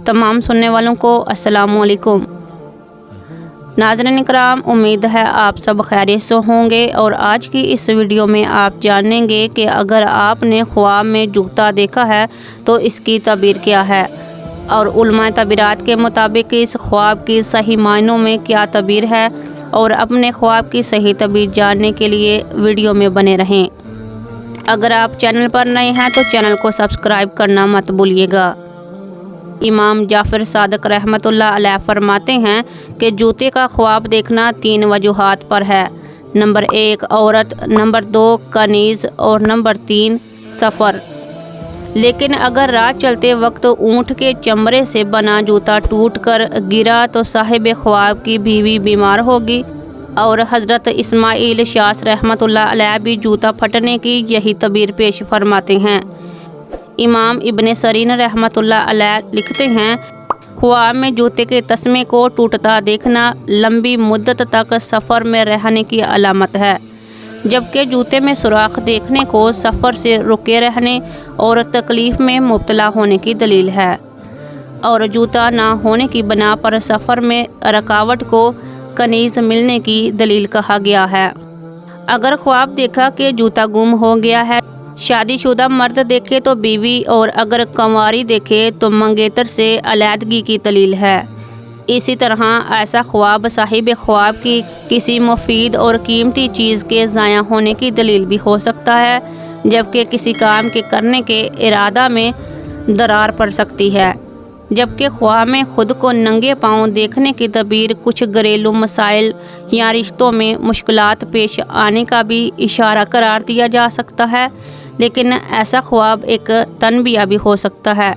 तमाम सुनने वालों को अस्सलाम वालेकुम। नाज़रीन इकराम, उम्मीद है आप सब खैरियत से होंगे और आज की इस वीडियो में आप जानेंगे कि अगर आपने ख्वाब में जूता देखा है तो इसकी तबीर क्या है और उलमाए तबीरात के मुताबिक इस ख्वाब की सही मायनों में क्या तबीर है। और अपने ख्वाब की सही तबीर जानने के लिए वीडियो में बने रहें। अगर आप चैनल पर नए हैं तो चैनल को सब्सक्राइब करना मत भूलिएगा। इमाम जाफ़र सादिक रहमतुल्लाह अलैह फरमाते हैं कि जूते का ख्वाब देखना 3 वजूहात पर है। नंबर 1 औरत, नंबर 2 कनीज़ और नंबर 3 सफ़र। लेकिन अगर रात चलते वक्त ऊँट के चमड़े से बना जूता टूटकर गिरा तो साहिब ख्वाब की बीवी बीमार होगी। और हज़रत इस्माइल शास रहमतुल्लाह अलैह भी जूता फटने की यही तबीर पेश फरमाते हैं। इमाम इब्ने सरीन रहमतुल्लाह अलैह लिखते हैं, ख्वाब में जूते के तस्मे को टूटता देखना लंबी मुद्दत तक सफ़र में रहने की अलामत है, जबकि जूते में सुराख देखने को सफ़र से रुके रहने और तकलीफ़ में मुब्तला होने की दलील है। और जूता ना होने की बना पर सफ़र में रुकावट को कनीज़ मिलने की दलील कहा गया है। अगर ख्वाब देखा कि जूता गुम हो गया है, शादीशुदा मर्द देखे तो बीवी और अगर कंवारी देखे तो मंगेतर से अलहदगी की दलील है। इसी तरह ऐसा ख्वाब साहिब ख्वाब की किसी मुफीद और कीमती चीज़ के ज़ाया होने की दलील भी हो सकता है, जबकि किसी काम के करने के इरादा में दरार पड़ सकती है। जबकि ख्वाब में ख़ुद को नंगे पाँव देखने की तबीर कुछ घरेलू मसाइल या रिश्तों में मुश्किलात पेश आने का भी इशारा करार दिया जा सकता है। लेकिन ऐसा ख्वाब एक तनबिया भी हो सकता है,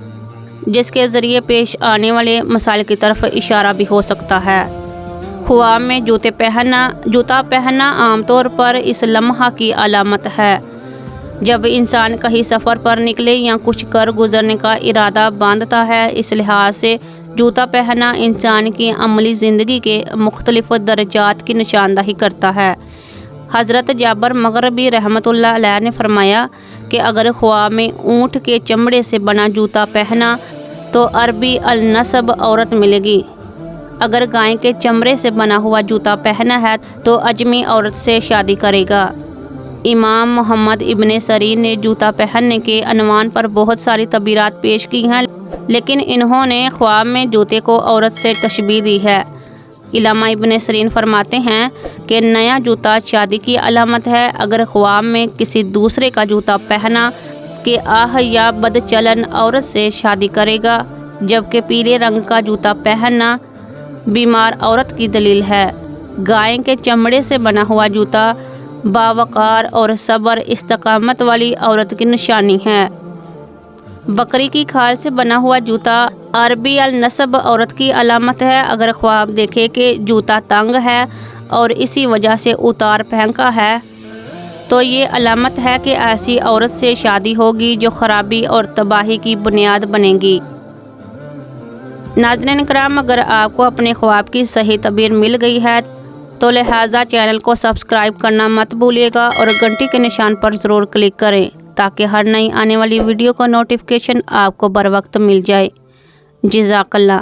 जिसके ज़रिए पेश आने वाले मसाइल की तरफ इशारा भी हो सकता है। ख्वाब में जूता पहनना आमतौर पर इस लम्हा की अलामत है जब इंसान कहीं सफ़र पर निकले या कुछ कर गुजरने का इरादा बांधता है। इस लिहाज से जूता पहनना इंसान की अमली ज़िंदगी के मुख्तलिफ़ दर्जात की निशानदही करता है। हज़रत जाबर मग़रिबी रहमतुल्लाह अलैह ने फरमाया कि अगर ख्वाब में ऊँट के चमड़े से बना जूता पहना तो अरबी अल नस्ब औरत मिलेगी। अगर गाय के चमड़े से बना हुआ जूता पहना है तो अजमी औरत से शादी करेगा। इमाम मोहम्मद इब्ने सरीन ने जूता पहनने के अनवान पर बहुत सारी तबीरात पेश की हैं, लेकिन इन्होंने ख्वाब में जूते को औरत से तशबीह दी है। इलामा इब्ने सरीन फरमाते हैं कि नया जूता शादी की अलामत है। अगर ख्वाब में किसी दूसरे का जूता पहना कि आह या बदचलन औरत से शादी करेगा, जबकि पीले रंग का जूता पहनना बीमार औरत की दलील है। गाय के चमड़े से बना हुआ जूता बावकार और सब्र इस्तकामत वाली औरत की निशानी है। बकरी की खाल से बना हुआ जूता अरबी अल नस्ब औरत की अलामत है। अगर ख्वाब देखे कि जूता तंग है और इसी वजह से उतार फेंका है तो ये अलामत है कि ऐसी औरत से शादी होगी जो ख़राबी और तबाही की बुनियाद बनेगी। नाज़रीन इकराम, अगर आपको अपने ख्वाब की सही तबीर मिल गई है तो लिहाजा चैनल को सब्सक्राइब करना मत भूलिएगा और घंटी के निशान पर ज़रूर क्लिक करें ताकि हर नई आने वाली वीडियो का नोटिफिकेशन आपको बर वक्त मिल जाए। जज़ाकल्लाह।